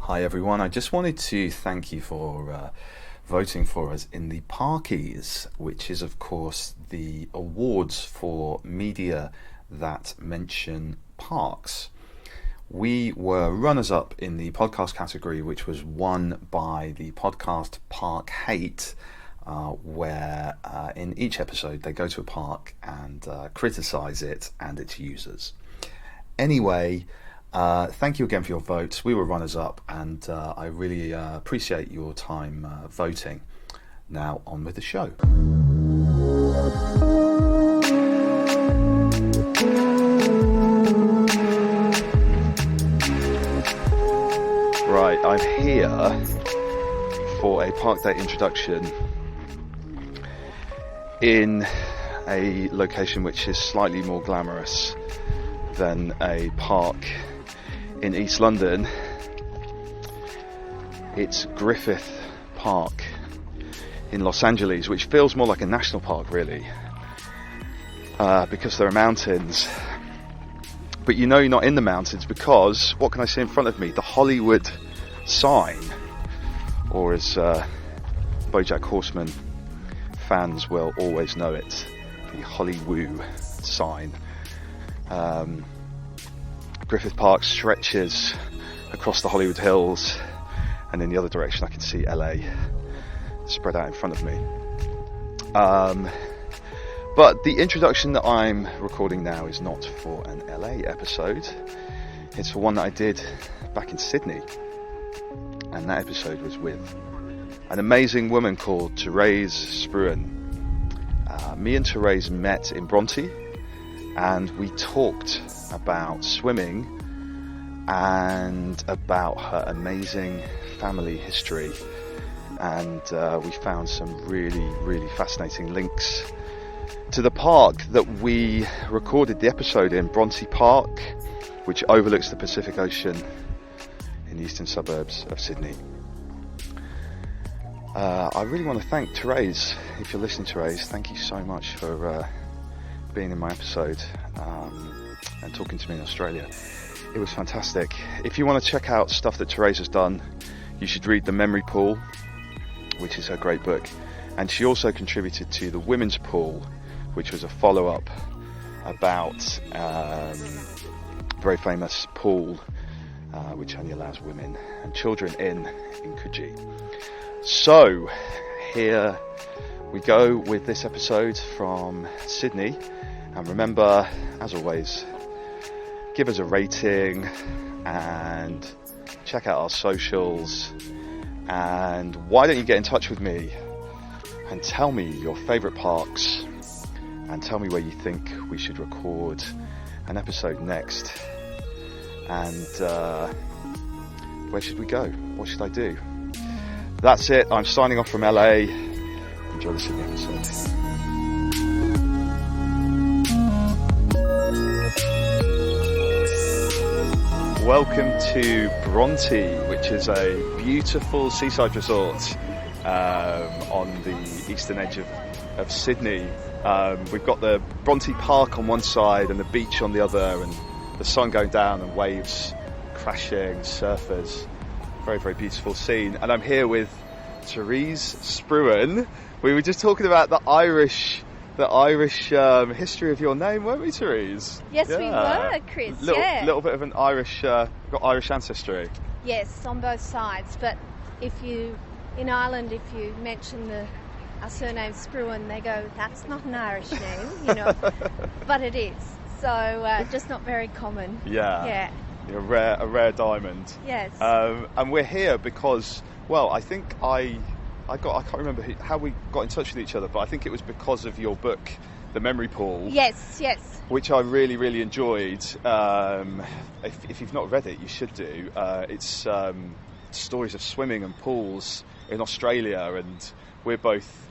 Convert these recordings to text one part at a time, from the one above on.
Hi everyone, I just wanted to thank you for voting for us in the Parkies, which is of course the awards for media that mention parks. We were runners-up in the podcast category, which was won by the podcast Park Hate, where in each episode they go to a park and criticise it and its users. Anyway, thank you again for your votes. We were runners-up, and I really appreciate your time voting. Now, on with the show. Right, I'm here for a Park Day introduction in a location which is slightly more glamorous than a park in East London. It's Griffith Park in Los Angeles, which feels more like a national park really, because there are mountains. But you know you're not in the mountains because what can I see in front of me? The Hollywood sign, or as BoJack Horseman fans will always know it, the Hollywood sign. Griffith Park stretches across the Hollywood Hills, and in the other direction I can see LA spread out in front of me. But the introduction that I'm recording now is not for an LA episode. It's for one that I did back in Sydney, and that episode was with an amazing woman called Therese Spruhan. Me and Therese met in Bronte, and we talked about swimming and about her amazing family history, and we found some really fascinating links to the park that we recorded the episode in, Bronte Park, which overlooks the Pacific Ocean in the eastern suburbs of Sydney. I really want to thank Therese. If you're listening, Therese, thank you so much for being in my episode and talking to me in Australia. It was fantastic. If you want to check out stuff that Therese has done, you should read The Memory Pool, which is her great book. And she also contributed to The Women's Pool, which was a follow-up about a very famous pool which only allows women and children in Coogee. So here we go with this episode from Sydney. And remember, as always, give us a rating and check out our socials. And why don't you get in touch with me and tell me your favourite parks and tell me where you think we should record an episode next. And where should we go? What should I do? That's it. I'm signing off from LA. Enjoy the Sydney episode. Welcome to Bronte, which is a beautiful seaside resort on the eastern edge of Sydney. We've got the Bronte Park on one side and the beach on the other, and the sun going down and waves crashing, surfers. Very beautiful scene. And I'm here with Therese Spruhan. We were just talking about the Irish history of your name, weren't we, Therese? Yes, yeah. We were, Chris. Little bit of an Irish, got Irish ancestry. Yes, on both sides. But in Ireland, if you mention our surname Spruhan, they go, "That's not an Irish name," But it is. So just not very common. Yeah. You're a rare diamond. Yes. And we're here because, well, I think I can't remember how we got in touch with each other, but I think it was because of your book, The Memory Pool. Yes. Which I really enjoyed. If you've not read it, you should do. It's stories of swimming and pools in Australia, and we're both,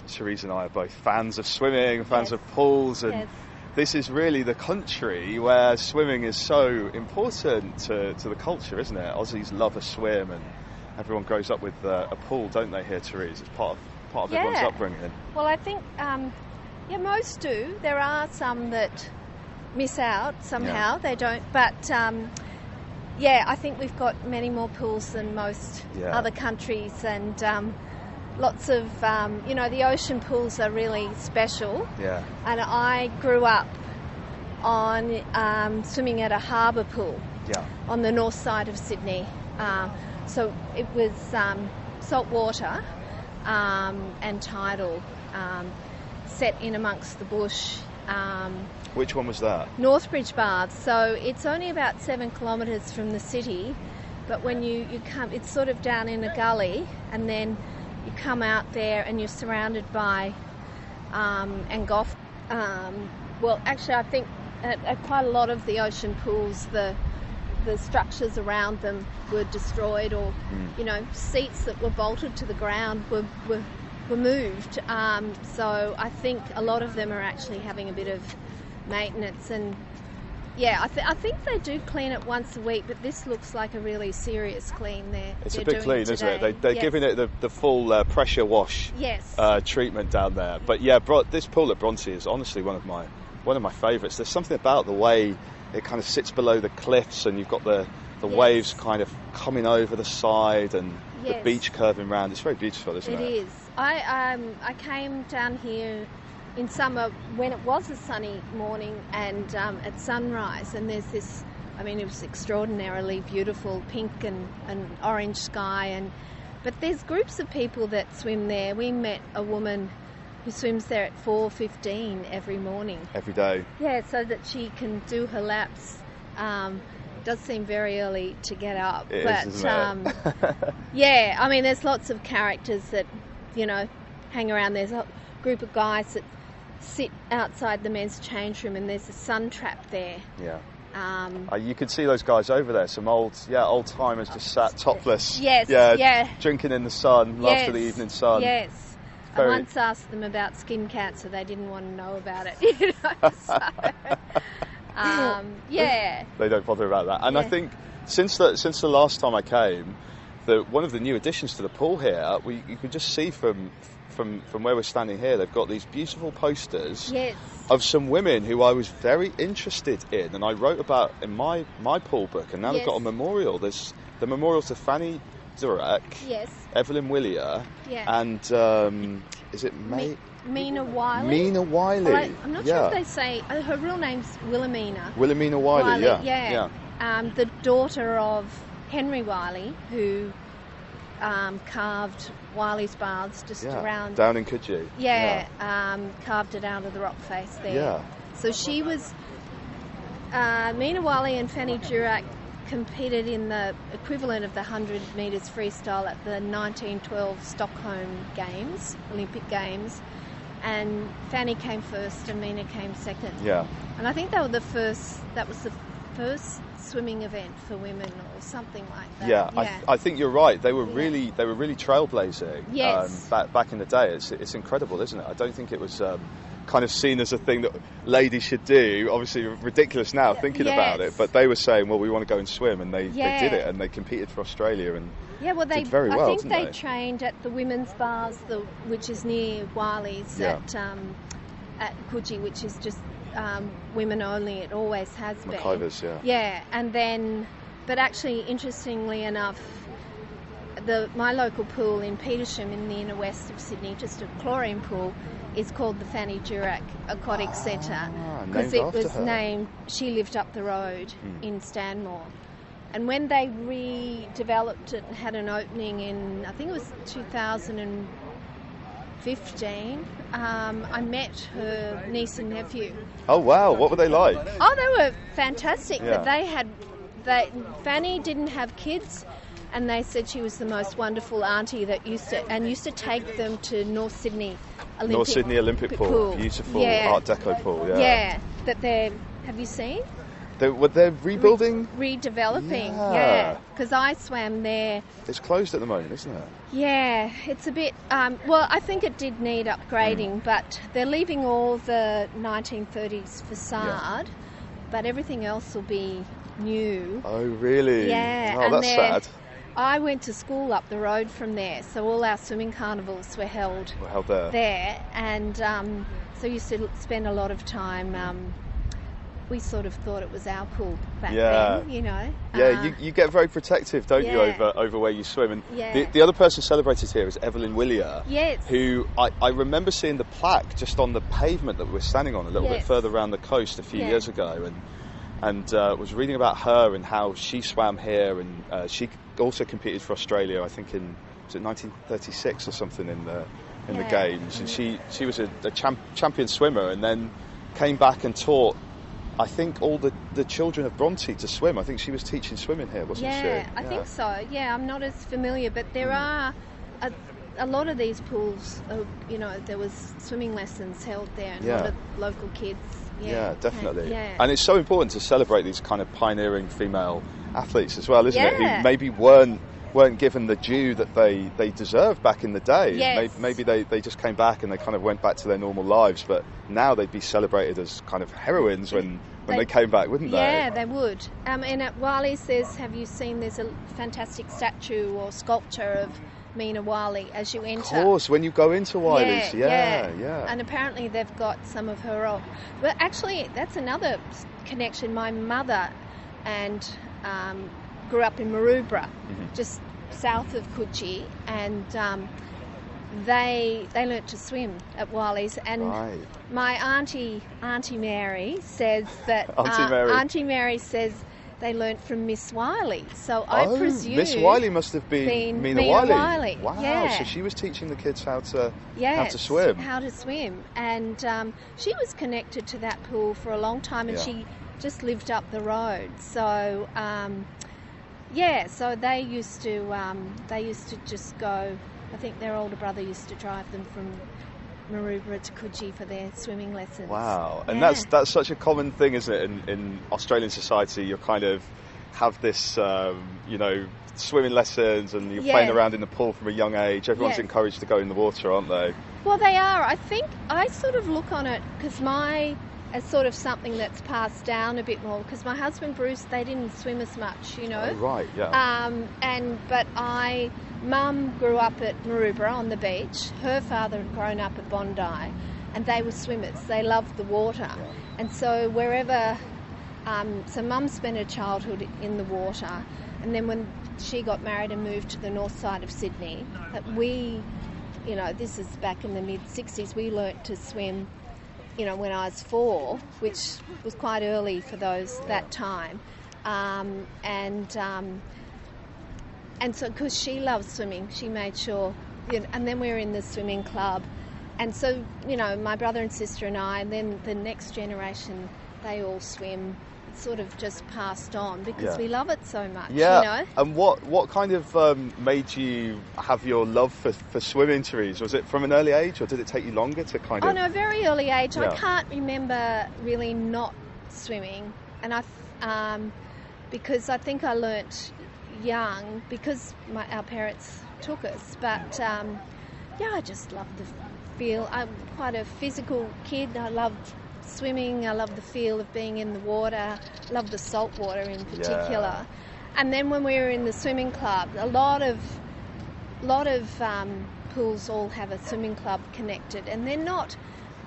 Therese and I are both fans of swimming, fans of pools, and this is really the country where swimming is so important to the culture, isn't it? Aussies love a swim, and everyone grows up with a pool, don't they, here, Therese? It's part of everyone's upbringing. Well, I think, most do. There are some that miss out somehow. They don't. But, Yeah, I think we've got many more pools than most other countries, and lots of, the ocean pools are really special. Yeah. And I grew up on swimming at a harbour pool on the north side of Sydney. So it was salt water and tidal, set in amongst the bush. Which one was that? Northbridge Baths. So it's only about 7 kilometres from the city, but when you come, it's sort of down in a gully, and then you come out there and you're surrounded by engulfed. Well, actually, I think at quite a lot of the ocean pools, the structures around them were destroyed, or seats that were bolted to the ground were moved. So I think a lot of them are actually having a bit of maintenance, and I think they do clean it once a week, but this looks like a really serious clean there. It's a big clean, isn't it? They're giving it the full pressure wash treatment down there. But this pool at Bronte is honestly one of my favourites. There's something about the way it kind of sits below the cliffs, and you've got the waves kind of coming over the side, and the beach curving round. It's very beautiful, isn't it? It is. I came down here in summer when it was a sunny morning, and at sunrise, and there's this, it was extraordinarily beautiful pink and orange sky, but there's groups of people that swim there. We met a woman who swims there at 4:15 every morning. Every day? Yeah, so that she can do her laps. Does seem very early to get up. It is, isn't it? There's lots of characters that, hang around. There's a group of guys that sit outside the men's change room, and there's a sun trap there. Yeah. You could see those guys over there, some old timers just sat topless. Drinking in the sun, after the evening sun. Yes. I once asked them about skin cancer. They didn't want to know about it. They don't bother about that. And I think since the last time I came, one of the new additions to the pool here, you could just see from where we're standing here, they've got these beautiful posters of some women who I was very interested in, and I wrote about in my pool book, and now they've got a memorial. There's the memorial to Fanny Durack, Evelyn Willier, and is it Mina Wiley? Mina Wiley. Well, I'm not sure if they say her real name's Wilhelmina. Wilhelmina Wiley, yeah. The daughter of Henry Wiley, who carved Wiley's Baths just around down in Coogee. Carved it out of the rock face there. Yeah. So she was Mina Wiley and Fanny Durack competed in the equivalent of the 100 metres freestyle at the 1912 Stockholm Games, Olympic Games, and Fanny came first and Mina came second. Yeah. And I think that was the first swimming event for women or something like that. Yeah. I think you're right. They were really trailblazing. Yes. Back in the day. It's incredible, isn't it? I don't think it was kind of seen as a thing that ladies should do. Obviously ridiculous now thinking about it, but they were saying, well, we want to go and swim, and they did it, and they competed for Australia and did very well. I think they trained at the women's baths, which is near Wiley's at Coogee, which is just women only. It always has been. McIver's, and then, but actually, interestingly enough, my local pool in Petersham in the inner west of Sydney, just a chlorine pool, is called the Fanny Durack Aquatic Centre, because it was named, she lived up the road in Stanmore. And when they redeveloped it and had an opening in, I think it was 2015, I met her niece and nephew. Oh wow, what were they like? Oh, they were fantastic, but Fanny didn't have kids, and they said she was the most wonderful auntie that used to take them to North Sydney Olympic Pool. Beautiful Art Deco pool. Have you seen? They're rebuilding? Redeveloping, because I swam there. It's closed at the moment, isn't it? Yeah, it's a bit, I think it did need upgrading, but they're leaving all the 1930s facade, but everything else will be new. Oh, really? Yeah. Oh, that's sad. I went to school up the road from there, so all our swimming carnivals were held there. And so I used to spend a lot of time we sort of thought it was our pool back Yeah. then, you know. Yeah, you get very protective, don't you, Yeah. over where you swim. And Yeah. the other person celebrated here is Evelyn Willier, Yes. who I remember seeing the plaque just on the pavement that we're standing on a little bit Yes. further around the coast a few Yeah. years ago, and was reading about her and how she swam here, and she also competed for Australia, I think was it 1936 or something in the Yeah. games, and she was a champion swimmer, and then came back and taught, I think, all the children of Bronte to swim. I think she was teaching swimming here, wasn't she? Yeah, I think so. Yeah, I'm not as familiar, but there are a lot of these pools. You know, there was swimming lessons held there, and a lot of local kids. Yeah, definitely. Yeah. And it's so important to celebrate these kind of pioneering female athletes as well, isn't it? Yeah. Who maybe weren't given the due that they deserved back in the day. Yes. Maybe they just came back and they kind of went back to their normal lives, but now they'd be celebrated as kind of heroines when they came back, wouldn't they? Yeah, they would. And at Wiley's, have you seen, there's a fantastic statue or sculpture of Mina Wiley as you enter. Of course, when you go into Wiley's, yeah. And apparently they've got some of her old. But actually, that's another connection. My mother grew up in Maroubra, just south of Coogee, and they learnt to swim at Wiley's. And my auntie Mary says that Auntie Mary says they learnt from Miss Wiley. So I presume Miss Wiley must have been Mina Wiley. Wow, yeah. So she was teaching the kids how to swim. And she was connected to that pool for a long time, and she just lived up the road. So so they used to just go. I think their older brother used to drive them from Maroubra to Coogee for their swimming lessons. Wow, and that's such a common thing, isn't it, in Australian society? You kind of have this, swimming lessons, and you're playing around in the pool from a young age. Everyone's encouraged to go in the water, aren't they? Well, they are. I think I sort of look on it as sort of something that's passed down a bit more, because my husband Bruce, they didn't swim as much, you know. Oh, right, yeah. But Mum grew up at Maroubra on the beach. Her father had grown up at Bondi, and they were swimmers. They loved the water, and so wherever. So Mum spent her childhood in the water, and then when she got married and moved to the north side of Sydney, this is back in the mid-60s. We learnt to swim. When I was 4, which was quite early for that time, and so because she loves swimming, she made sure. And then we were in the swimming club, and so my brother and sister and I, and then the next generation, they all swim. It's sort of just passed on because we love it so much. Yeah. And what kind of made you have your love for swimming, Therese? Was it from an early age, or did it take you longer to kind of? Oh no, very early age. I can't remember really not swimming, and because I think I learnt young because our parents took us. But I just loved the feel. I'm quite a physical kid. I loved swimming. I love the feel of being in the water. I love the salt water in particular. And then when we were in the swimming club, a lot of pools all have a swimming club connected, and they're not.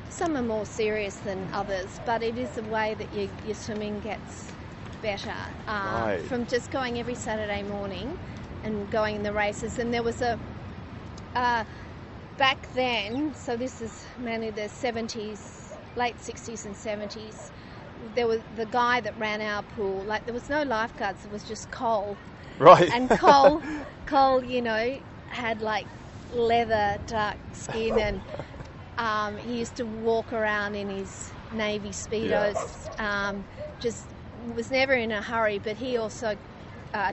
Some are more serious than others, but it is a way that your swimming gets better from just going every Saturday morning and going in the races. And there was back then, so this is mainly the 70s. Late 60s and 70s, there was the guy that ran our pool. Like, there was no lifeguards; it was just Cole. Right. And Cole, had like leather, dark skin, and he used to walk around in his navy speedos. Just was never in a hurry, but he also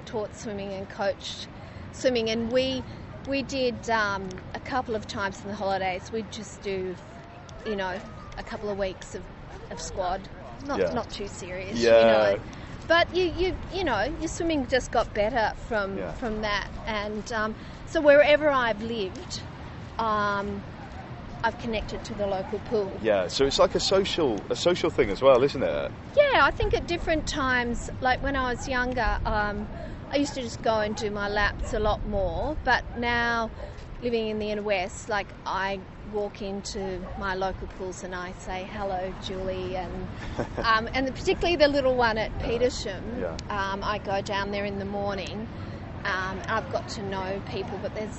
taught swimming and coached swimming. And we did a couple of times in the holidays. We'd just do, a couple of weeks of squad, not too serious, But your swimming just got better from that, and so wherever I've lived, I've connected to the local pool. Yeah, so it's like a social thing as well, isn't it? Yeah, I think at different times, like when I was younger, I used to just go and do my laps a lot more, but now living in the inner west, like I walk into my local pools and I say hello, Julie, and particularly the little one at Petersham. Yeah. I go down there in the morning. I've got to know people, but there's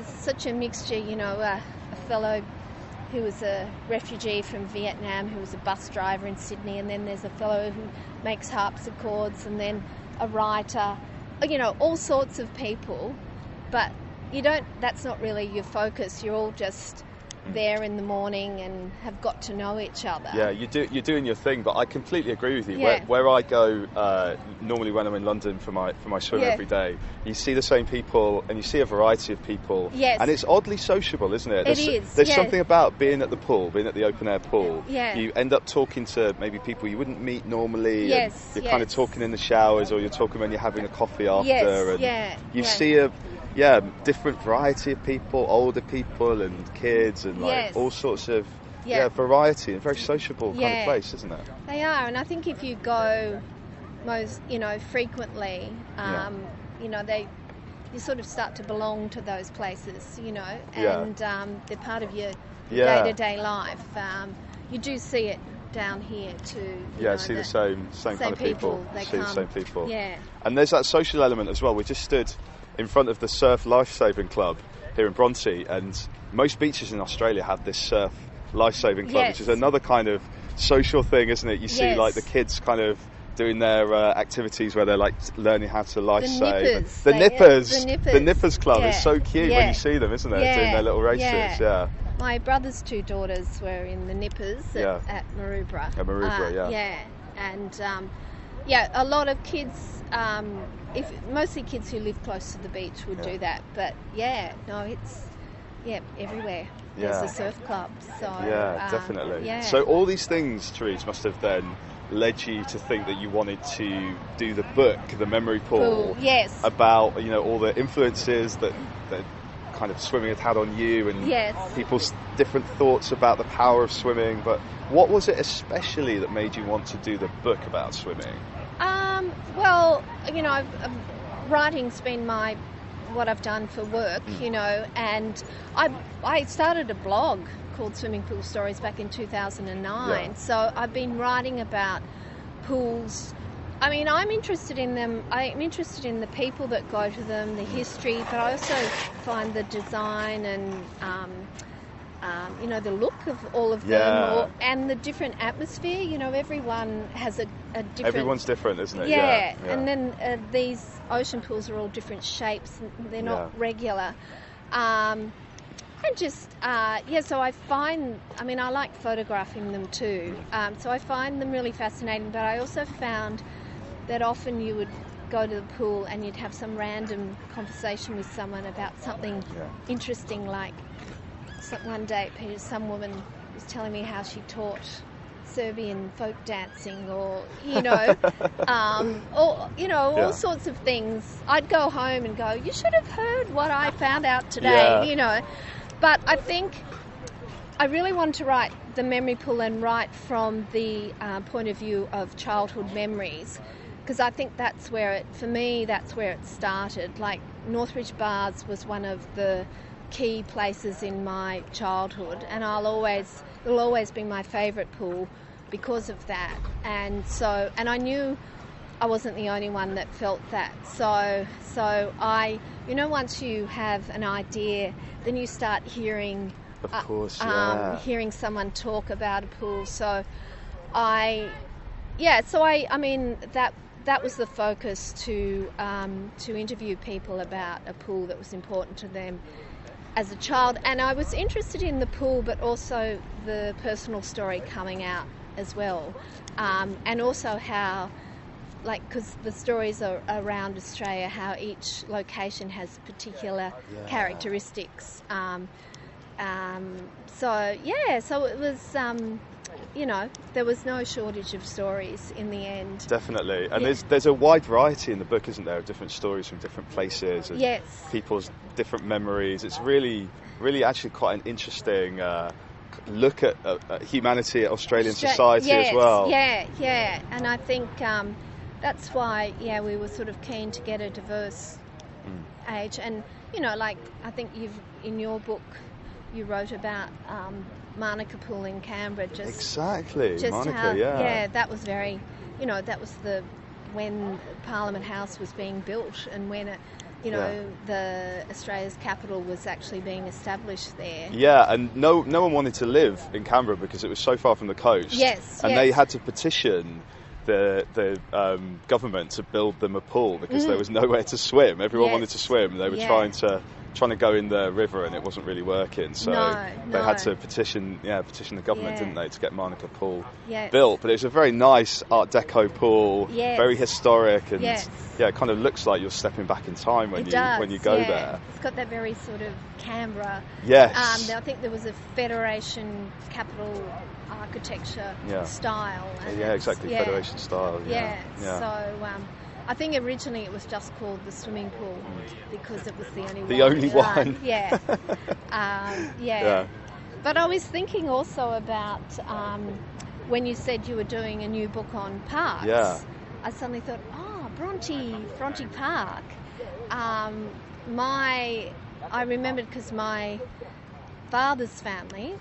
such a mixture. A fellow who was a refugee from Vietnam who was a bus driver in Sydney, and then there's a fellow who makes harpsichords, and then a writer. All sorts of people, but that's not really your focus. You're all just there in the morning and have got to know each other. Yeah, you're doing your thing, but I completely agree with you. Yeah. Where I go normally when I'm in London for my swim every day, you see the same people and you see a variety of people. Yes. And it's oddly sociable, isn't it? There's something about being at the pool, being at the open air pool. Yeah. You end up talking to maybe people you wouldn't meet normally. Yes. And you're kind of talking in the showers, or you're talking when you're having a coffee after. Yes. And you see a different variety of people, older people and kids, and all sorts of variety, and very sociable kind of place, isn't it? They are, and I think if you go frequently, you sort of start to belong to those places, and they're part of your day-to-day life. You do see it down here too. See the same kind of people. See the same people. Yeah. And there's that social element as well. We just stood in front of the Surf Lifesaving Club here in Bronte, and most beaches in Australia have this Surf Lifesaving Club, which is another kind of social thing, isn't it? You see like the kids kind of doing their activities where they're like learning how to life save. The Nippers Club is so cute when you see them, isn't it? Doing their little races. My brother's two daughters were in the Nippers at Maroubra. At Maroubra, and a lot of kids, mostly kids who live close to the beach would do that. But it's everywhere. There's a surf club. So definitely. So all these things, Therese, must have then led you to think that you wanted to do the book, The Memory Pool. Yes. About all the influences that kind of swimming had had on you, and people's different thoughts about the power of swimming. But what was it especially that made you want to do the book about swimming? Writing's been what I've done for work, and I started a blog called Swimming Pool Stories back in 2009. So I've been writing about pools. I mean, I'm interested in them. I'm interested in the people that go to them, the history, but I also find the design and the look of all of them, and the different atmosphere. Everyone has a different... Everyone's different, isn't it? Yeah. And then these ocean pools are all different shapes. They're not regular. So I find... I like photographing them too. So I find them really fascinating, but I also found that often you would go to the pool and you'd have some random conversation with someone about something interesting, like one day some woman was telling me how she taught Serbian folk dancing, or all sorts of things. I'd go home and go, you should have heard what I found out today, But I think I really want to write The Memory Pool and write from the point of view of childhood memories, because I think that's where it started. Like Northridge Bars was one of the key places in my childhood, and it'll always be my favourite pool because of that. And I knew I wasn't the only one that felt that. So I, once you have an idea, then you start hearing, of course, hearing someone talk about a pool. That was the focus, to interview people about a pool that was important to them as a child. And I was interested in the pool, but also the personal story coming out as well, and also how, because the stories are around Australia, how each location has particular characteristics. So it was, there was no shortage of stories in the end. Definitely. And there's a wide variety in the book, isn't there, of different stories from different places and people's different memories. It's really, really actually quite an interesting look at humanity, at Australian society as well. And I think that's why, we were sort of keen to get a diverse age. And, you know, like I think in your book you wrote about Manuka Pool in Canberra. Exactly, just Manuka, how, yeah. that was very, you know, that was when Parliament House was being built, and when it, you know, the Australia's capital was actually being established there. Yeah, and no one wanted to live in Canberra because it was so far from the coast. Yes, and they had to petition the government to build them a pool because there was nowhere to swim. Everyone wanted to swim. They were trying to go in the river, and it wasn't really working. So they had to petition the government, didn't they, to get Manuka Pool built. But it was a very nice Art Deco pool, very historic, and it kind of looks like you're stepping back in time when you go there. It's got that very sort of Canberra. Yes. I think there was a Federation capital architecture style. And exactly. Federation style. So I think originally it was just called the swimming pool because it was the only one. The only one. Yeah. But I was thinking also about when you said you were doing a new book on parks. Yeah. I suddenly thought, Bronte Park. I remembered because my father's family.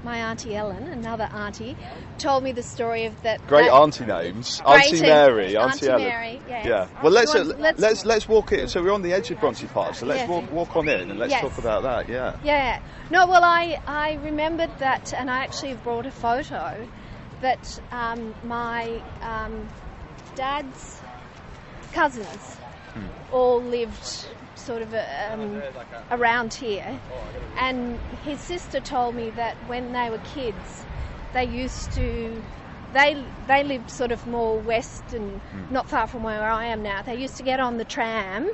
My auntie Ellen, another auntie, told me the story of that. Great auntie names, Auntie Mary, Auntie Ellen. Mary, yes. Yeah. Well, let's walk it. So we're on the edge of Bronte Park. So let's walk on in and let's talk about that. Yeah. Yeah. No. Well, I remembered that, and I actually brought a photo that my dad's cousins all lived sort of around here, and his sister told me that when they were kids they lived sort of more west and not far from where I am now. They used to get on the tram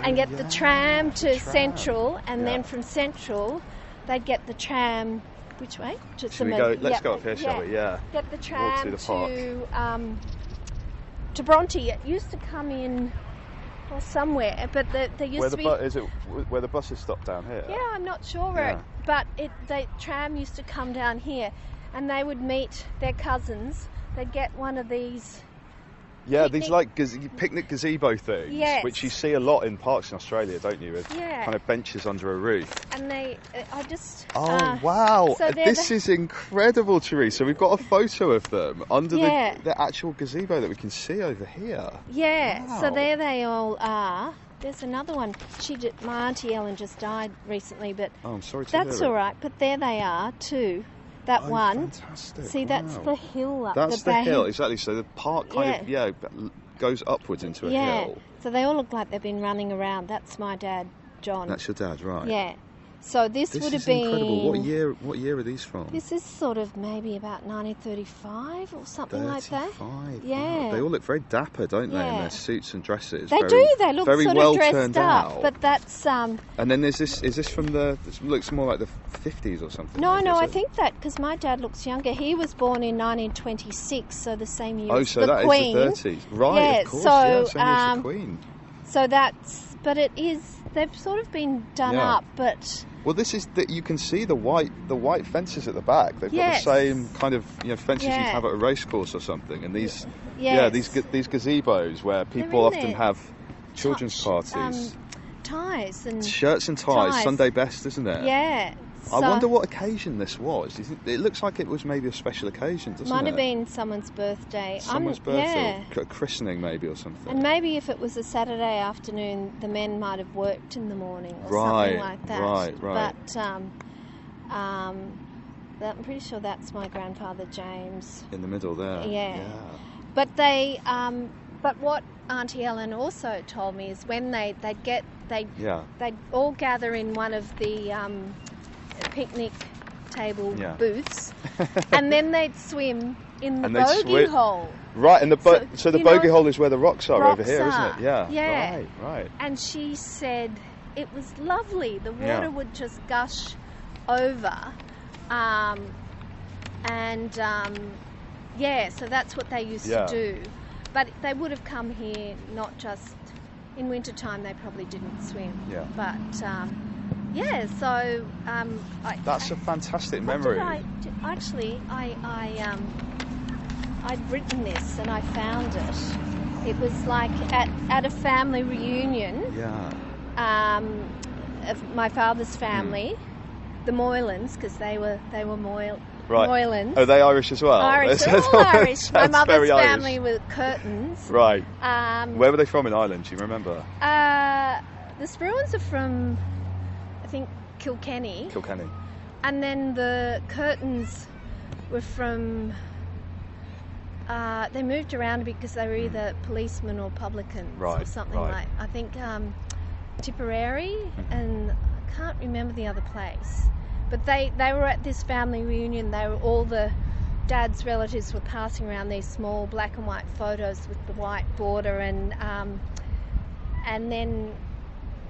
and get the tram to Central, and then from Central they'd get the tram which way? Let's go up here, shall we? Yeah. Get the tram to Bronte. It used to come in or somewhere, but there used to be. Is it where the buses stop down here? Yeah, I'm not sure where, but the tram used to come down here, and they would meet their cousins. They'd get one of these. Yeah, these like picnic gazebo things, which you see a lot in parks in Australia, don't you? With kind of benches under a roof. And wow! So this is incredible, Therese. So we've got a photo of them under the actual gazebo that we can see over here. Yeah. Wow. So there they all are. There's another one. My auntie Ellen just died recently, but I'm sorry to hear that's all right. But there they are too. That one. Fantastic. See, that's the hill up That's the hill, exactly. So the park kind of goes upwards into a hill. So they all look like they've been running around. That's my dad, John. That's your dad, right? Yeah. So this would have been incredible. What year are these from? This is sort of maybe about 1935 or something like that. Yeah. Wow. They all look very dapper, don't they, in their suits and dresses? They do. They look very sort well of dressed turned up. out. But that's And then is this from this looks more like the 50s or something? No, I think that because my dad looks younger. He was born in 1926, so the same year as the Queen. Is the 30s, right? Yeah, of course. so same year as the Queen. So but it is. They've sort of been done up, but. Well, this is that you can see the white fences at the back. They've got the same kind of fences you'd have at a racecourse or something. And these these gazebos where people often have children's parties. Ties and shirts and ties. Sunday best, isn't it? Yeah. I wonder what occasion this was. Do you think, it looks like it was maybe a special occasion, doesn't it? Might have been someone's birthday. Someone's birthday, or a christening maybe or something. And maybe if it was a Saturday afternoon, the men might have worked in the morning or something like that. Right. But I'm pretty sure that's my grandfather James. In the middle there. Yeah. But but what Auntie Ellen also told me is when they'd all gather in one of the picnic table booths, and then they'd swim in the bogey hole. Right, and the bogey hole is where the rocks are over here, isn't it? Yeah. Right. And she said it was lovely. The water would just gush over, so that's what they used to do. But they would have come here not just in winter time. They probably didn't swim. Yeah. But that's a fantastic memory. I'd written this and I found it. It was like at a family reunion. Yeah. Of my father's family, the Moylans, because they were Right. Moylans. Are they Irish as well? Irish, they're all Irish. My mother's very Irish. family were Curtains. Right. Where were they from in Ireland? Do you remember? The Spruhans are from, I think, Kilkenny. Kilkenny. And then the Curtains were from, they moved around a bit because they were either policemen or publicans or something like, I think Tipperary, and I can't remember the other place. But they were at this family reunion. They were all the dad's relatives were passing around these small black and white photos with the white border, and then,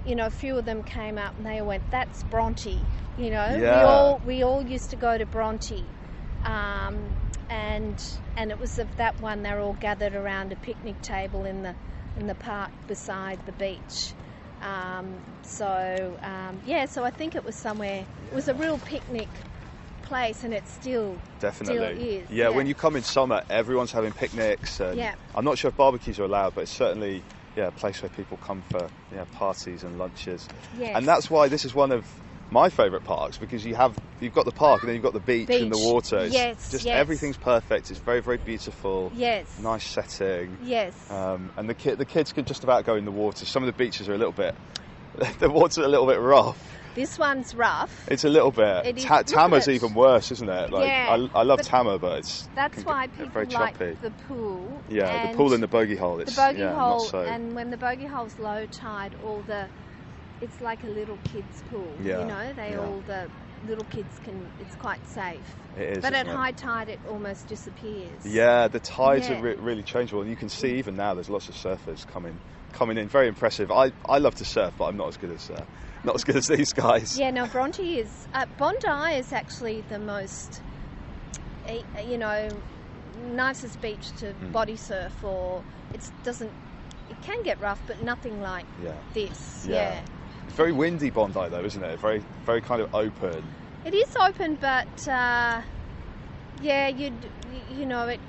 you know, a few of them came up and they went, "That's Bronte." You know, Yeah. we all used to go to Bronte, and it was of that one. They were all gathered around a picnic table in the park beside the beach. So I think it was somewhere. It was a real picnic place, and it still is. Yeah, when you come in summer, everyone's having picnics. And Yeah. I'm not sure if barbecues are allowed, but it's certainly a place where people come for parties and lunches. Yes. And that's why this is one of my favourite parks, because you've got the park and then you've got the beach and the water. It's everything's perfect. It's very, very beautiful. Yes. Nice setting. Yes. And the kids can just about go in the water. Some of the beaches are a little bit, the water's a little bit rough. This one's rough. It's a little bit. It is, Tama's isn't it? even worse, isn't it? Like, Yeah, I love but Tama, but it's That's why people very like choppy. the pool. Yeah, and the pool and the bogey hole. the bogey hole, not so. and when the bogey hole's low tide, it's like a little kids' pool. Yeah, You know, the little kids it's quite safe. It is. But at isn't it? high tide, it almost disappears. Yeah, the tides Yeah. are really changeable, and you can see even now there's lots of surfers coming in. Very impressive. I love to surf, but I'm not as good as these guys. Yeah, no, Bronte is. Bondi is actually the most, nicest beach to body surf, or it can get rough, but nothing like this. Yeah. It's very windy Bondi though, isn't it? Very, very kind of open. It is open, but it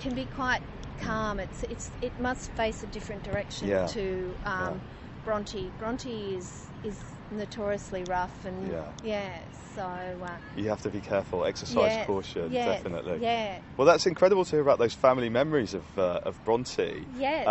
can be quite calm. It must face a different direction to Bronte. Bronte is notoriously rough, and so you have to be careful. Exercise caution, definitely. Yeah. Well, that's incredible to hear about those family memories of Bronte. Yes.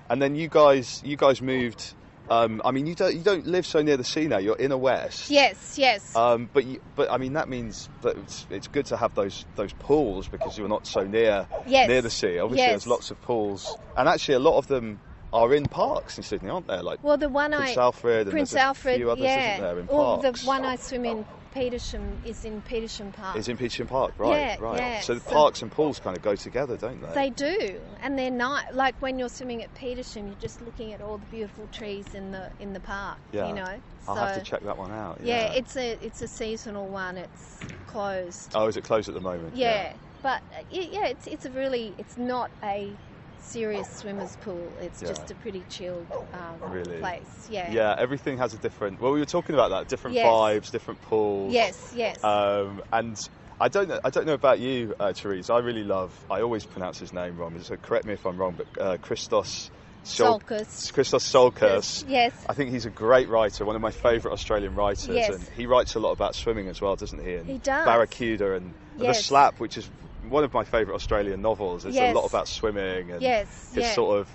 And then you guys moved. You don't live so near the sea now. You're inner west. Yes. But I mean that means that it's good to have those pools, because you're not so near the sea. Obviously, there's lots of pools, and actually a lot of them are in parks in Sydney, aren't there? Like, well, the one Prince Alfred, Prince and there's Alfred, a few others, isn't there, in the parks? one I swim in Petersham is in Petersham Park. Is in Petersham Park, right? Yeah. So the parks and pools kind of go together, don't they? They do, and they're not like when you're swimming at Petersham, you're just looking at all the beautiful trees in the park. Yeah. You know, I'll have to check that one out. Yeah, it's a seasonal one. It's closed. Oh, is it closed at the moment? Yeah. But it's not a serious swimmers pool. It's just a pretty chilled place. Yeah, everything has a different. Well, we were talking about that. Different vibes, different pools. Yes. And I don't know about you, Therese. I always pronounce his name wrong, so correct me if I'm wrong. But Christos Tsiolkas. Yes. I think he's a great writer, one of my favourite Australian writers. Yes. And he writes a lot about swimming as well, doesn't he? And he does. Barracuda and The Slap, which is one of my favourite Australian novels. It's a lot about swimming and his sort of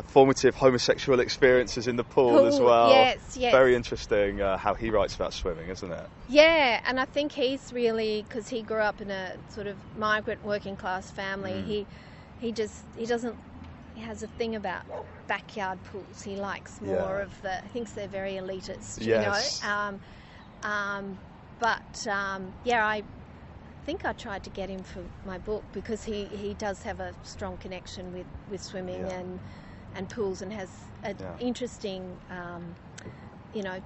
formative homosexual experiences in the pool as well. Yes. Very interesting how he writes about swimming, isn't it? Yeah, and I think he's really, because he grew up in a sort of migrant working class family, he has a thing about backyard pools. He likes more of the, thinks they're very elitist, you know. I think I tried to get him for my book, because he does have a strong connection with swimming and pools, and has an interesting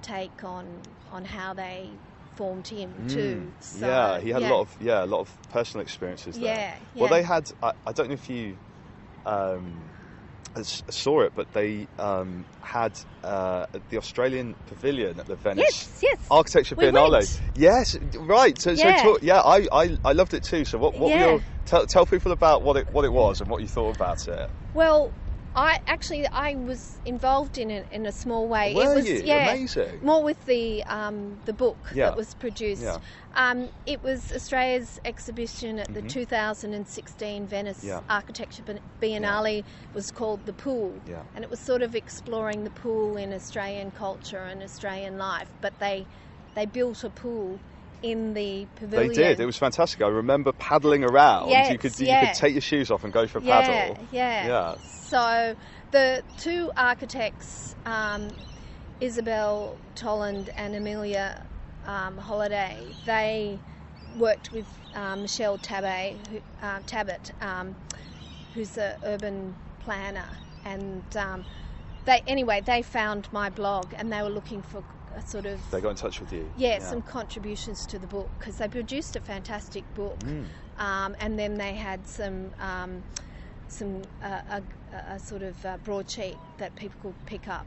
take on how they formed him too. So, he had a lot of personal experiences there. Well, they had, I don't know if you saw it, but they had the Australian Pavilion at the Venice Architecture Biennale. Went. Yes, right. So I loved it too. So what were your tell people about what it was and what you thought about it. Well, I was involved in it in a small way. Were it was, you? Yeah, Amazing. more with the book that was produced. Yeah. It was Australia's exhibition at the 2016 Venice Architecture Biennale. Was called The Pool, and it was sort of exploring the pool in Australian culture and Australian life. But they built a pool in the pavilion. They did. It was fantastic. I remember paddling around. Yes, you could take your shoes off and go for a paddle. Yeah. So the two architects, Isabel Tolland and Amelia Holiday, they worked with Michelle Tabet, who's an urban planner, and they found my blog and they were looking for a sort of... They got in touch with you? Some contributions to the book, because they produced a fantastic book, and then they had a sort of broadsheet that people could pick up.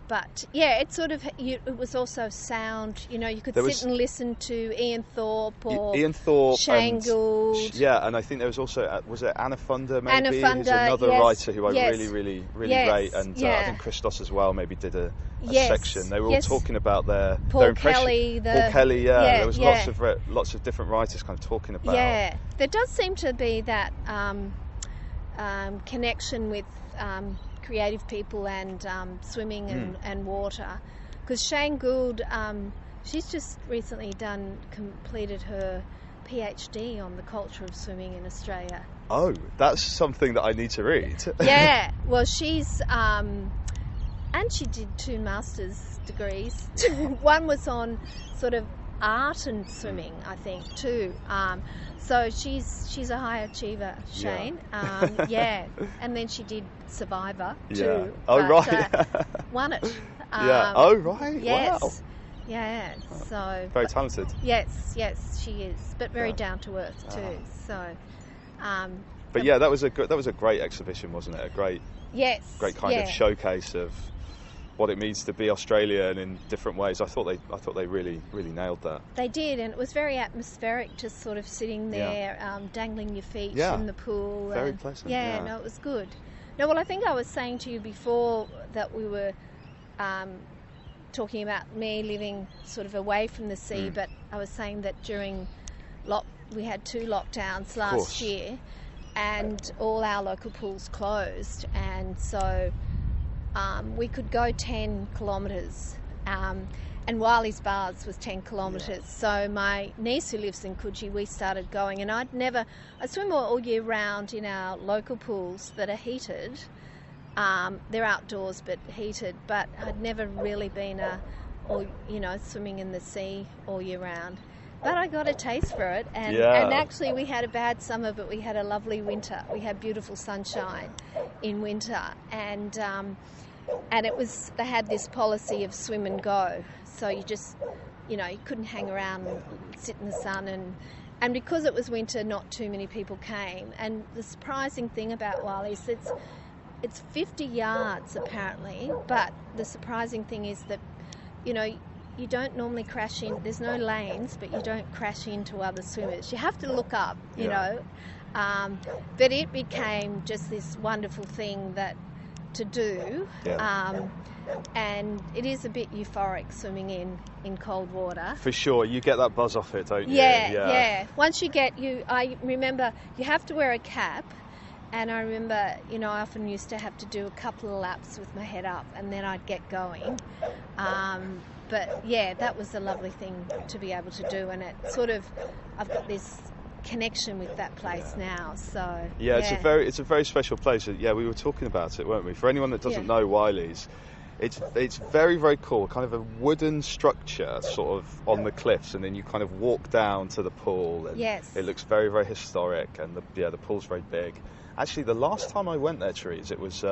But it sort of it was also sound. You could sit and listen to Ian Thorpe or Shane Gould. And I think there was also was it Anna Funder maybe? Anna Funder, who's another writer who I really rate, and I think Christos as well maybe did a section. They were all talking about their impression. Paul Kelly, there was lots of different writers kind of talking about. Yeah, there does seem to be that connection with creative people and swimming and water, because Shane Gould, she's just recently completed her PhD on the culture of swimming in Australia. Oh, that's something that I need to read. Yeah, well, she's and she did 2 master's degrees. One was on sort of art and swimming, I think, too. So she's a high achiever, Shane. And then she did Survivor too. Oh, right. Won it. Oh, right. Yes. Wow. Yeah. So very talented. Yes, she is, but very down to earth too. So. But that was a great exhibition, wasn't it? A great kind of showcase of what it means to be Australian in different ways. I thought they really nailed that. They did, and it was very atmospheric, just sort of sitting there, dangling your feet in the pool. Very pleasant. No, it was good. No, well, I think I was saying to you before that we were talking about me living sort of away from the sea, but I was saying that during we had 2 lockdowns last year, and all our local pools closed, and so we could go 10 kilometres, and Wiley's Baths was 10 kilometres. So my niece who lives in Coogee, we started going, and I swim all year round in our local pools that are heated. They're outdoors but heated, but I'd never really been swimming in the sea all year round. But I got a taste for it, and actually we had a bad summer, but we had a lovely winter. We had beautiful sunshine in winter, and they had this policy of swim and go. So you just, you couldn't hang around and sit in the sun, and because it was winter, not too many people came. And the surprising thing about Wiley's, it's 50 yards apparently, but the surprising thing is that, you don't normally crash in. There's no lanes, but you don't crash into other swimmers. You have to look up, you know. But it became just this wonderful thing to do. And it is a bit euphoric swimming in cold water. For sure, you get that buzz off it, don't you? Yeah. Once I remember you have to wear a cap. And I remember, I often used to have to do a couple of laps with my head up, and then I'd get going. But that was a lovely thing to be able to do, and I've got this connection with that place now. So it's a very special place. We were talking about it, weren't we? For anyone that doesn't know Wiley's, it's very, very cool. Kind of a wooden structure, sort of on the cliffs, and then you kind of walk down to the pool. And it looks very, very historic, and the pool's very big. Actually, the last time I went there, Therese, it was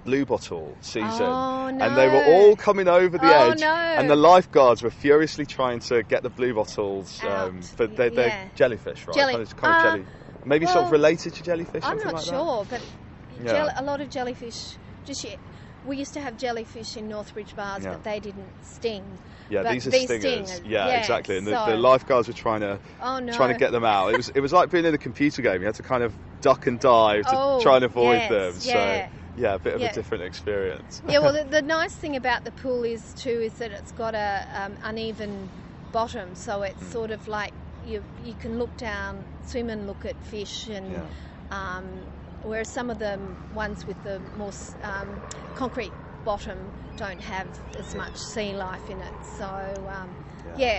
blue bottle season, and they were all coming over the edge, and the lifeguards were furiously trying to get the blue bottles, but they're jellyfish, right? Kind of jelly, maybe sort of related to jellyfish. I'm not like sure, but a lot of jellyfish. We used to have jellyfish in Northbridge Bars, but they didn't sting. Yeah, these are stingers. Yeah, exactly. And the lifeguards were trying to get them out. It was like being in a computer game. You had to kind of duck and dive to try and avoid them. Yeah. So yeah, a bit of a different experience. Yeah, well, the nice thing about the pool is that it's got a uneven bottom, so it's sort of like you can look down, swim and look at fish, and whereas some of the ones with the more concrete bottom don't have as much sea life in it. So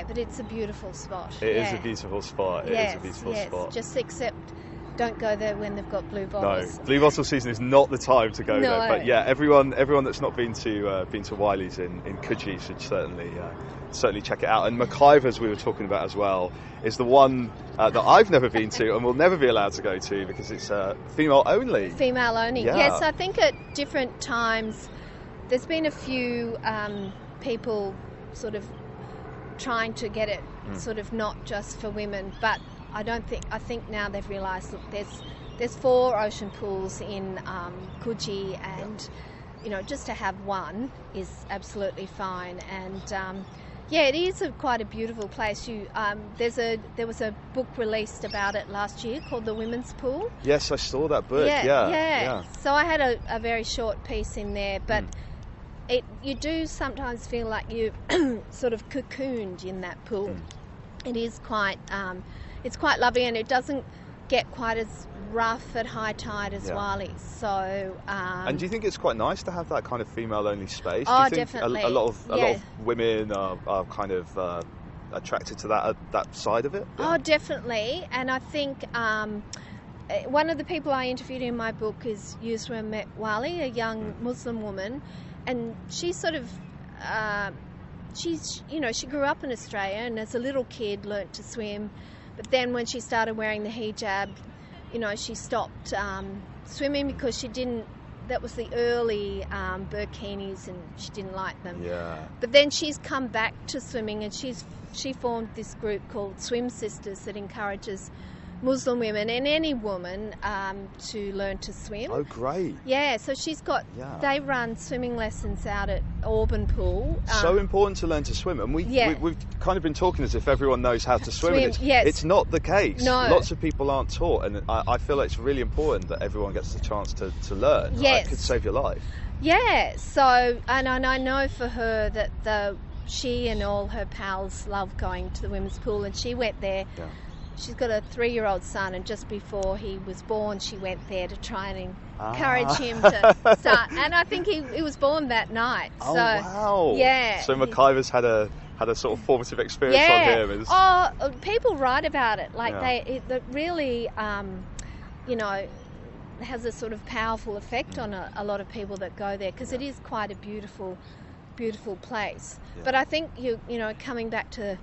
but it's a beautiful spot. It is a beautiful spot. It is a beautiful spot. Just except don't go there when they've got blue bottles. No, blue bottle season is not the time to go there. But yeah, everyone that's not been to Wiley's in Coogee should certainly check it out. And McIver's, we were talking about as well, is the one that I've never been to and will never be allowed to go to because it's female only. Female only. Yeah. Yes, I think at different times there's been a few people sort of trying to get it sort of not just for women, but I think now they've realised, look, there's 4 ocean pools in Coogee, and just to have one is absolutely fine. And it is quite a beautiful place. There was a book released about it last year called The Women's Pool. Yes, I saw that book. Yeah. So I had a very short piece in there, but you do sometimes feel like you sort of cocooned in that pool. It is quite it's quite lovely, and it doesn't get quite as rough at high tide as Wiley's. So and do you think it's quite nice to have that kind of female only space? Oh, do you think definitely. a lot of women are kind of attracted to that side of it? Oh, definitely. And I think one of the people I interviewed in my book is Yusra Metwali, a young Muslim woman, and she sort of she grew up in Australia, and as a little kid learnt to swim, but then when she started wearing the hijab, she stopped swimming because that was the early burkinis, and she didn't like them. Yeah. But then she's come back to swimming, and she formed this group called Swim Sisters that encourages Muslim women and any woman to learn to swim. Oh, great. Yeah, so they run swimming lessons out at Auburn Pool. So important to learn to swim. And we've kind of been talking as if everyone knows how to swim. And it's not the case. No. Lots of people aren't taught. And I feel like it's really important that everyone gets the chance to learn. Yes. It could save your life. Yeah, so, and I know for her that she and all her pals love going to the women's pool, and she went there. Yeah. She's got a 3-year-old son, and just before he was born, she went there to try and encourage him to start. And I think he was born that night. Oh, wow. Yeah. So McIver's had a sort of formative experience on him. Oh, people write about it. Like it really, has a sort of powerful effect on a lot of people that go there, because it is quite a beautiful, beautiful place. Yeah. But I think coming back to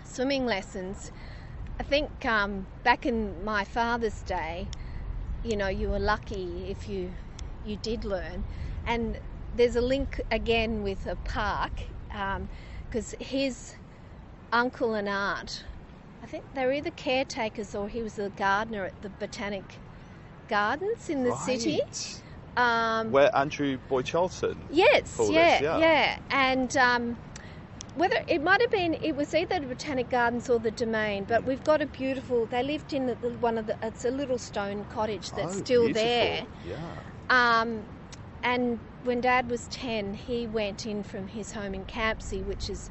swimming lessons, I think back in my father's day, you were lucky if you did learn. And there's a link again with a park, because his uncle and aunt, I think they were either caretakers or he was a gardener at the Botanic Gardens in the city. Where Andrew Boyd Charlton. Yes, yeah. And whether it might have been, it was either the Botanic Gardens or the Domain, but we've got a beautiful, they lived in it's a little stone cottage that's still beautiful. There. Yeah. And when Dad was 10, he went in from his home in Campsie, which is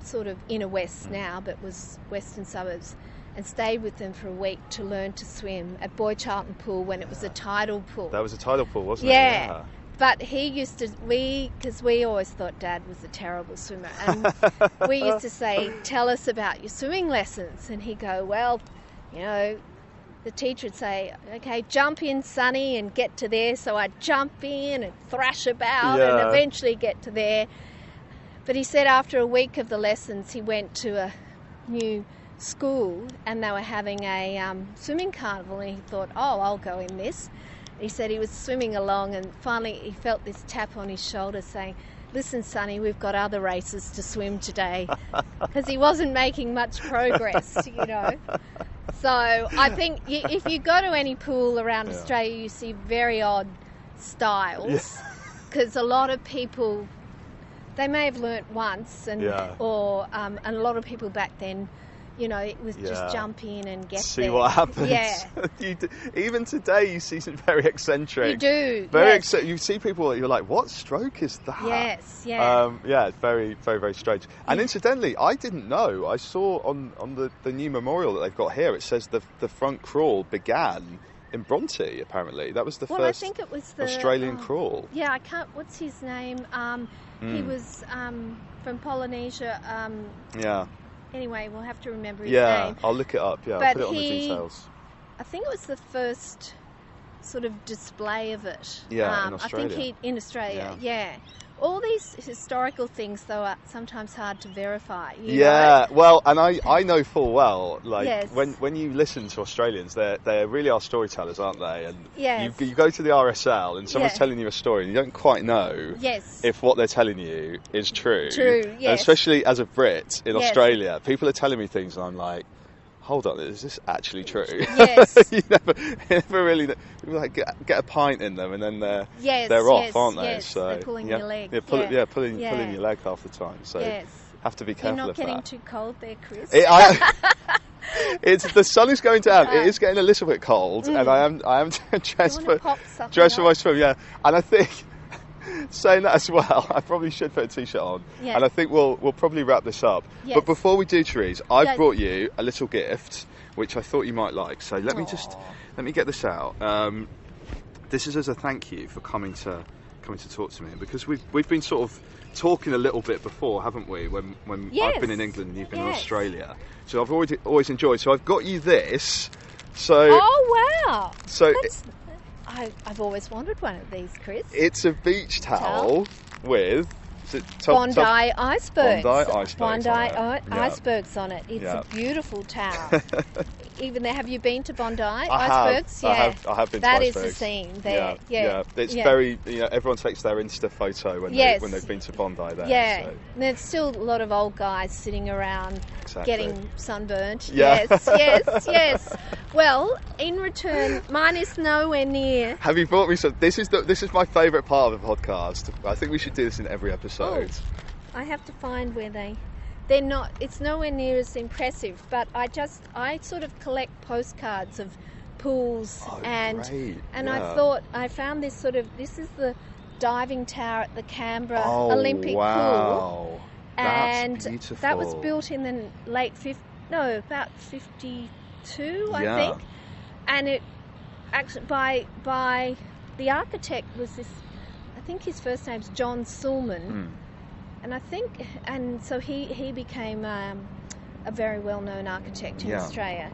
sort of inner west now, but was western suburbs, and stayed with them for a week to learn to swim at Boyd Charlton Pool when it was a tidal pool. That was a tidal pool, wasn't it? Yeah. But he used to, because we always thought Dad was a terrible swimmer, and we used to say, tell us about your swimming lessons. And he'd go, well, the teacher would say, okay, jump in, Sonny, and get to there. So I'd jump in and thrash about and eventually get to there. But he said after a week of the lessons, he went to a new school and they were having a swimming carnival, and he thought, oh, I'll go in this. He said he was swimming along, and finally he felt this tap on his shoulder saying, listen, Sonny, we've got other races to swim today, because he wasn't making much progress, So I think if you go to any pool around Australia, you see very odd styles, because a lot of people, they may have learnt once, and a lot of people back then it was just jump in and get see there. what happens. Yeah. Even today, you see some very eccentric. You do. Very yes. You see people. You're like, what stroke is that? Yes. Yeah. It's very, very, very strange. And incidentally, I didn't know. I saw on the new memorial that they've got here. It says the front crawl began in Bronte. Apparently, that was the first. I think it was the Australian crawl. Yeah, I can't. What's his name? He was from Polynesia. Yeah. Anyway, we'll have to remember his Yeah, name. I'll look it up. Yeah, But I'll put it on the details. I think it was the first sort of display of it. Yeah, in Australia. I think in Australia, yeah. All these historical things, though, are sometimes hard to verify. You know? Well, and I know full well, like, Yes. when you listen to Australians, they really are storytellers, aren't they? And Yes. you go to the RSL and someone's Yeah. telling you a story and you don't quite know Yes. if what they're telling you is true. True, And yes. especially as a Brit in Yes. Australia, people are telling me things and I'm like, hold on, is this actually true? Yes. you never really know. People like get a pint in them and then they're off, aren't they? Yes, So they're pulling your leg. pulling your leg half the time. So Yes. have to be You're careful not of getting that. too cold there, Chris. It's the sun is going down. It is getting a little bit cold, and I am dressed You wanna for pop something dressed for my on? swim. Yeah, and I think saying that as well, I probably should put a t-shirt on, Yeah. and I think we'll probably wrap this up. Yes. But before we do, Therese, I've Yeah. brought you a little gift which I thought you might like. So let me get this out. This is as a thank you for coming to talk to me, because we've been sort of talking a little bit before, haven't we? When Yes. I've been in England and you've been in Yes. Australia. So I've always enjoyed. So I've got you this. So Oh, wow. So I've always wanted one of these, Chris. it's a beach towel with Bondi icebergs. Bondi icebergs Bondi on it. Yeah. icebergs on it. It's Yeah. a beautiful towel. Even there, have you been to Bondi I icebergs? have. I have been to That icebergs. is the scene there. Yeah. It's very, everyone takes their Insta photo when they've been to Bondi there. Yeah. So. And there's still a lot of old guys sitting around Exactly. getting sunburnt. Yeah. Yes. Well, in return, mine is nowhere near. Have you brought me some? This is my favourite part of the podcast. I think we should do this in every episode. I have to find where they're not. It's nowhere near as impressive, but I sort of collect postcards of pools Oh, and great. I thought I found this is the diving tower at the Canberra Oh, Olympic pool. wow. And That's beautiful. that was built in the about 52, I Yeah. think. And it actually by the architect was this. I think his first name's John Sulman, and so he became a very well-known architect in Australia.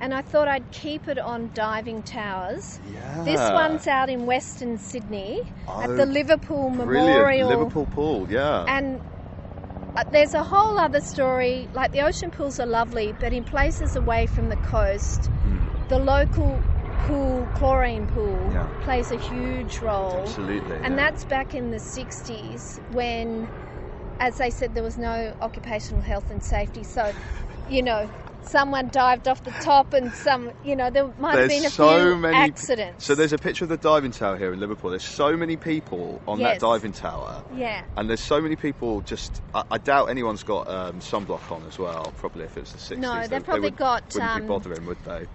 And I thought I'd keep it on diving towers. Yeah. This one's out in Western Sydney at Oh, the Liverpool Brilliant. Memorial. Liverpool pool, yeah. And there's a whole other story. Like, the ocean pools are lovely, but in places away from the coast, the local pool, chlorine pool, plays a huge role. Absolutely. And that's back in the 60s when, as they said, there was no occupational health and safety. So, someone dived off the top and there might have been a few accidents. So there's a picture of the diving tower here in Liverpool. There's so many people on that diving tower. Yeah. And there's so many people I doubt anyone's got sunblock on as well, probably if it's the 60s. No, they've probably got... wouldn't be bothering, would they?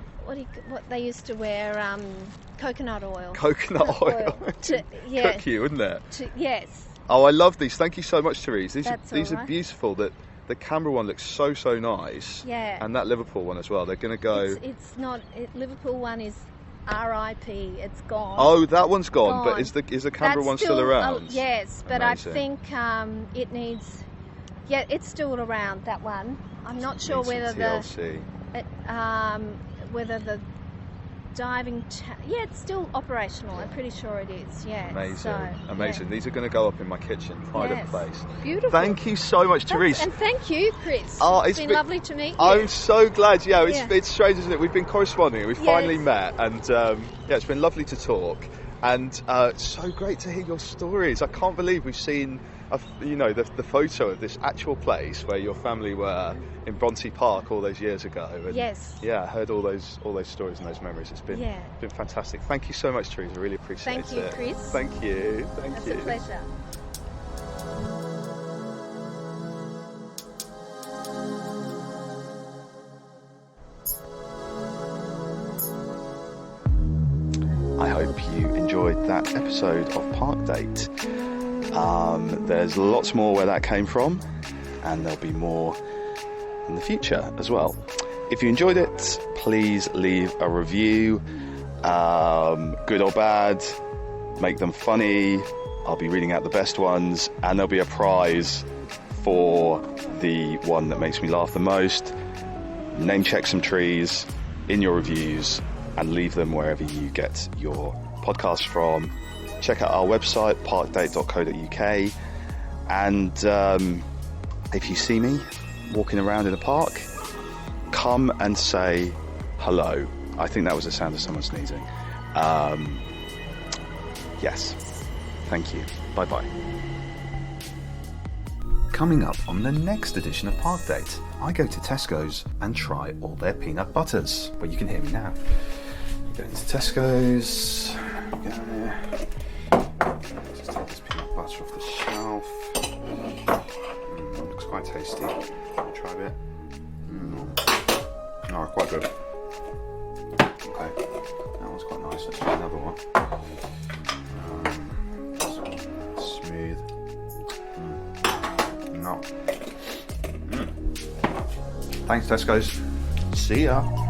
What they used to wear, coconut oil. Coconut oil. Cook you, wouldn't it? Yes. Oh, I love these. Thank you so much, Therese. These all are right. beautiful. The Canberra one looks so nice. Yeah. And that Liverpool one as well. They're going to go... It's not... Liverpool one is RIP. It's gone. Oh, that one's gone. But is the Canberra one still around? Yes, but Amazing. I think it needs... Yeah, it's still around, that one. I'm not sure whether TLC. whether the diving... it's still operational. I'm pretty sure it is, yeah. Amazing. These are going to go up in my kitchen, pride of place. Beautiful. Thank you so much, Therese. And thank you, Chris. It's been lovely to meet you. I'm so glad. Yeah, it's strange, isn't it? We've been corresponding. We finally met, and it's been lovely to talk. And it's so great to hear your stories. I can't believe we've seen, the photo of this actual place where your family were in Bronte Park all those years ago. And I heard all those stories and those memories. It's been fantastic. Thank you so much, Therese. I really appreciate it. Thank you, Chris. Thank you. It's a pleasure. that episode of Park Date. There's lots more where that came from, and there'll be more in the future as well. If you enjoyed it, please leave a review, good or bad, make them funny. I'll be reading out the best ones, and there'll be a prize for the one that makes me laugh the most. Name check some trees in your reviews and leave them wherever you get your podcast from. Check out our website, parkdate.co.uk, and if you see me walking around in a park, come and say hello. I think that was the sound of someone sneezing. Yes. Thank you. Bye-bye. Coming up on the next edition of Park Date, I go to Tesco's and try all their peanut butters. But you can hear me now. Go into Tesco's. Go there. Just take this peanut butter off the shelf. Looks quite tasty. Try a bit. Oh, quite good. Okay, that one's quite nice. Let's try another one. Smooth. No. Thanks, Tesco's. See ya.